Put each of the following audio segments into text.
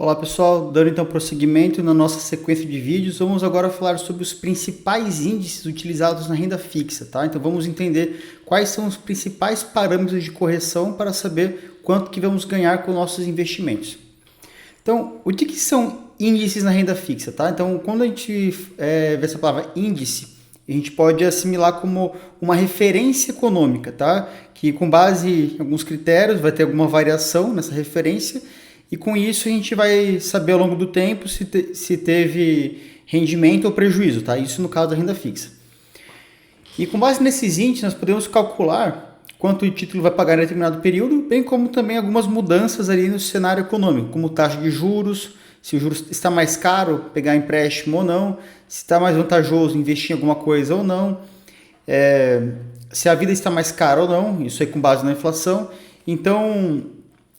Olá pessoal, dando então prosseguimento na nossa sequência de vídeos, vamos agora falar sobre os principais índices utilizados na renda fixa, tá? Então vamos entender quais são os principais parâmetros de correção para saber quanto que vamos ganhar com nossos investimentos. Então, o que são índices na renda fixa, tá? Então, quando a gente vê essa palavra índice, a gente pode assimilar como uma referência econômica, tá? Que com base em alguns critérios vai ter alguma variação nessa referência. E com isso a gente vai saber ao longo do tempo se teve rendimento ou prejuízo, tá? Isso no caso da renda fixa. E com base nesses índices nós podemos calcular quanto o título vai pagar em determinado período, bem como também algumas mudanças ali no cenário econômico, como taxa de juros, se o juros está mais caro pegar empréstimo ou não, se está mais vantajoso investir em alguma coisa ou não, se a vida está mais cara ou não, isso aí com base na inflação. Então,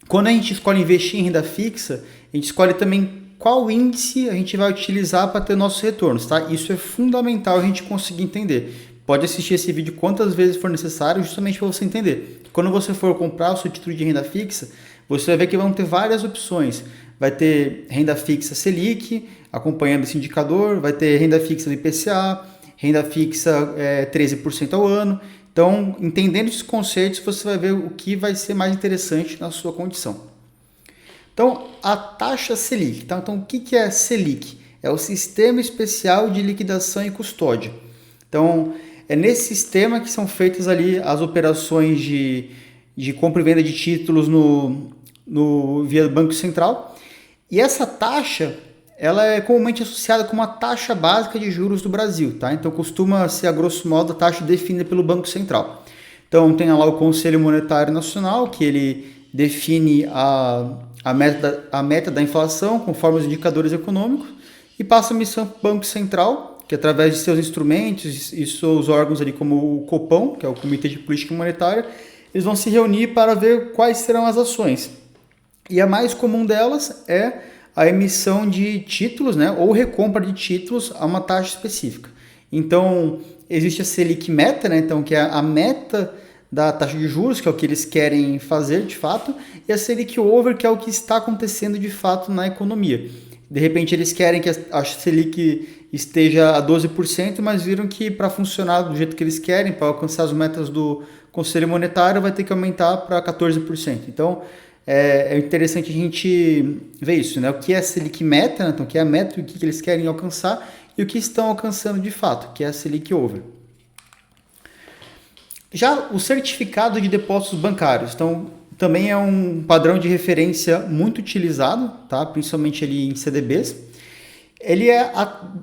quando a gente escolhe investir em renda fixa, a gente escolhe também qual índice a gente vai utilizar para ter nossos retornos, tá? Isso é fundamental a gente conseguir entender. Pode assistir esse vídeo quantas vezes for necessário, justamente para você entender. Quando você for comprar o seu título de renda fixa, você vai ver que vão ter várias opções. Vai ter renda fixa Selic, acompanhando esse indicador, vai ter renda fixa do IPCA, renda fixa 13% ao ano. Então, entendendo esses conceitos, você vai ver o que vai ser mais interessante na sua condição. Então, a taxa Selic. Tá? Então, o que é Selic? É o Sistema Especial de Liquidação e Custódia. Então, é nesse sistema que são feitas ali as operações de compra e venda de títulos via Banco Central. E essa taxa, ela é comumente associada com uma taxa básica de juros do Brasil, tá? Então costuma ser, a grosso modo, a taxa definida pelo Banco Central. Então tem lá o Conselho Monetário Nacional, que ele define a meta da inflação conforme os indicadores econômicos e passa a missão para o Banco Central, que através de seus instrumentos e seus órgãos ali como o Copom, que é o Comitê de Política Monetária, eles vão se reunir para ver quais serão as ações. E a mais comum delas é a emissão de títulos, né, ou recompra de títulos a uma taxa específica. Então, existe a Selic Meta, né, então, que é a meta da taxa de juros, que é o que eles querem fazer de fato, e a Selic Over, que é o que está acontecendo de fato na economia. De repente, eles querem que a Selic esteja a 12%, mas viram que para funcionar do jeito que eles querem, para alcançar as metas do Conselho Monetário, vai ter que aumentar para 14%. Então, é interessante a gente ver isso, né? O que é a Selic Meta, né? Então, o que é a meta, o que eles querem alcançar e o que estão alcançando de fato, que é a Selic Over. Já o certificado de depósitos bancários, então, também é um padrão de referência muito utilizado, tá? Principalmente ali em CDBs. Ele é,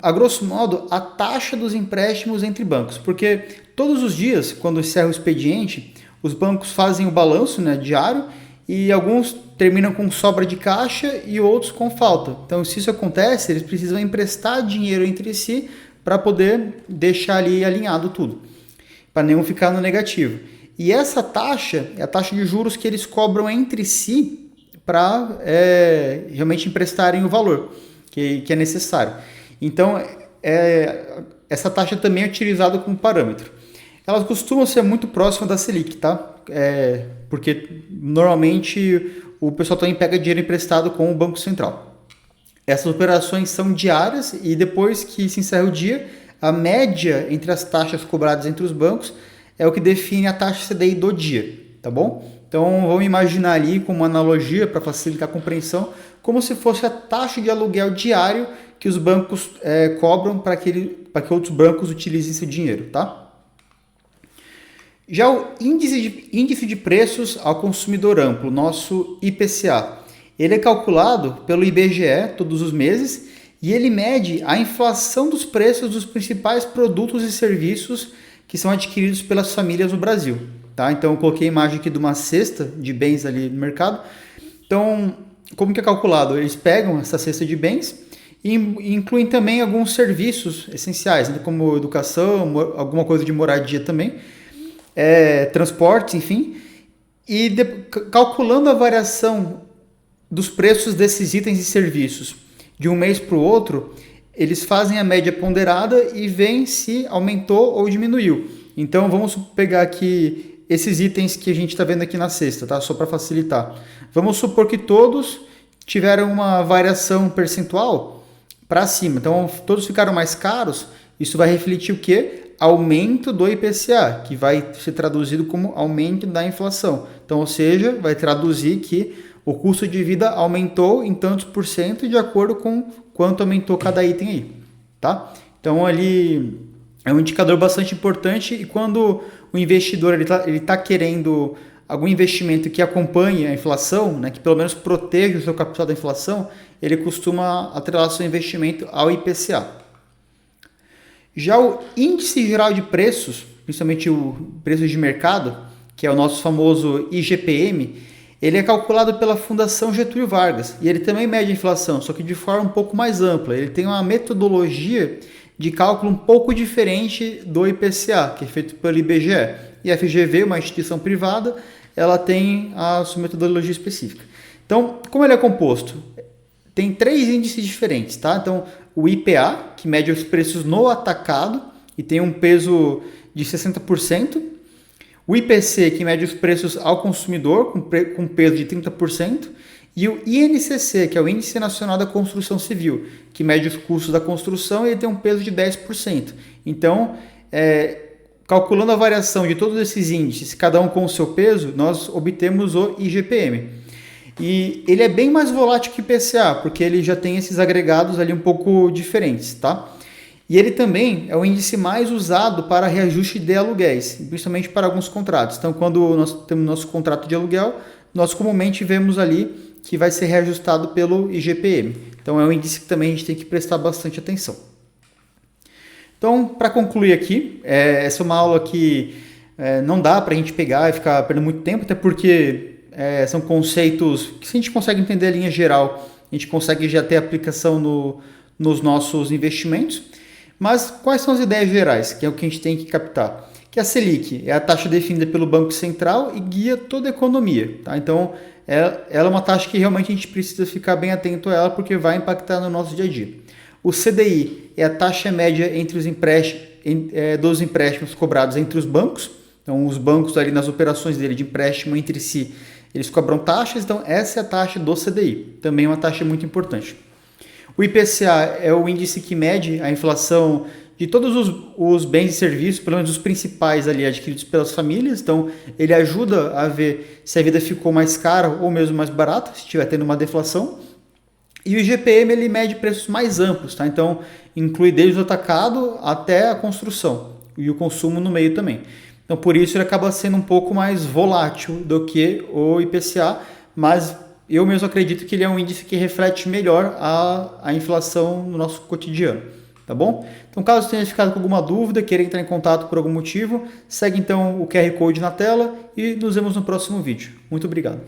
a grosso modo, a taxa dos empréstimos entre bancos, porque todos os dias, quando encerra o expediente, os bancos fazem o balanço, né, diário, e alguns terminam com sobra de caixa e outros com falta. Então, se isso acontece, eles precisam emprestar dinheiro entre si para poder deixar ali alinhado tudo, para nenhum ficar no negativo. E essa taxa é a taxa de juros que eles cobram entre si para realmente emprestarem o valor que é necessário. Então, essa taxa também é utilizada como parâmetro. Elas costumam ser muito próximas da Selic, tá? Porque normalmente o pessoal também pega dinheiro emprestado com o Banco Central. Essas operações são diárias e depois que se encerra o dia, a média entre as taxas cobradas entre os bancos é o que define a taxa CDI do dia, tá bom? Então vamos imaginar ali como uma analogia para facilitar a compreensão, como se fosse a taxa de aluguel diário que os bancos cobram para que outros bancos utilizem esse dinheiro, tá? Já o índice de preços ao consumidor amplo, nosso IPCA, ele é calculado pelo IBGE todos os meses e ele mede a inflação dos preços dos principais produtos e serviços que são adquiridos pelas famílias no Brasil. Tá? Então eu coloquei a imagem aqui de uma cesta de bens ali no mercado. Então, como que é calculado? Eles pegam essa cesta de bens e incluem também alguns serviços essenciais, né? Como educação, alguma coisa de moradia também, transporte, enfim, e calculando a variação dos preços desses itens e serviços de um mês para o outro, eles fazem a média ponderada e veem se aumentou ou diminuiu. Então vamos pegar aqui esses itens que a gente está vendo aqui na cesta, tá? Só para facilitar. Vamos supor que todos tiveram uma variação percentual para cima. Então, todos ficaram mais caros. Isso vai refletir o quê? Aumento do IPCA, que vai ser traduzido como aumento da inflação. Então, ou seja, vai traduzir que o custo de vida aumentou em tantos por cento de acordo com quanto aumentou cada item aí, tá? Então, ali é um indicador bastante importante e quando o investidor ele tá querendo algum investimento que acompanhe a inflação, né, que pelo menos proteja o seu capital da inflação, ele costuma atrelar seu investimento ao IPCA. Já o índice geral de preços, principalmente o preço de mercado, que é o nosso famoso IGPM, ele é calculado pela Fundação Getúlio Vargas e ele também mede a inflação, só que de forma um pouco mais ampla. Ele tem uma metodologia de cálculo um pouco diferente do IPCA, que é feito pelo IBGE. E a FGV, uma instituição privada, ela tem a sua metodologia específica. Então, como ele é composto? Tem 3 índices diferentes, tá? Então, o IPA, que mede os preços no atacado e tem um peso de 60%. O IPC, que mede os preços ao consumidor, com peso de 30%. E o INCC, que é o Índice Nacional da Construção Civil, que mede os custos da construção e ele tem um peso de 10%. Então, calculando a variação de todos esses índices, cada um com o seu peso, nós obtemos o IGPM. E ele é bem mais volátil que o IPCA, porque ele já tem esses agregados ali um pouco diferentes, tá? E ele também é o índice mais usado para reajuste de aluguéis, principalmente para alguns contratos. Então, quando nós temos nosso contrato de aluguel, nós comumente vemos ali que vai ser reajustado pelo IGPM. Então, é um índice que também a gente tem que prestar bastante atenção. Então, para concluir aqui, essa é uma aula que não dá para a gente pegar e ficar perdendo muito tempo, até porque são conceitos que, se a gente consegue entender a linha geral, a gente consegue já ter aplicação nos nossos investimentos. Mas quais são as ideias gerais, que é o que a gente tem que captar? Que a Selic é a taxa definida pelo Banco Central e guia toda a economia. Tá? Então, ela é uma taxa que realmente a gente precisa ficar bem atento a ela, porque vai impactar no nosso dia a dia. O CDI é a taxa média entre os dos empréstimos cobrados entre os bancos. Então, os bancos ali nas operações dele de empréstimo entre si, eles cobram taxas. Então, essa é a taxa do CDI. Também é uma taxa muito importante. O IPCA é o índice que mede a inflação de todos os bens e serviços, pelo menos os principais ali adquiridos pelas famílias. Então, ele ajuda a ver se a vida ficou mais cara ou mesmo mais barata, se estiver tendo uma deflação. E o IGPM ele mede preços mais amplos, tá? Então, inclui desde o atacado até a construção e o consumo no meio também. Então, por isso ele acaba sendo um pouco mais volátil do que o IPCA, mas eu mesmo acredito que ele é um índice que reflete melhor a inflação no nosso cotidiano, tá bom? Então, caso tenha ficado com alguma dúvida, queira entrar em contato por algum motivo, segue então o QR Code na tela e nos vemos no próximo vídeo. Muito obrigado.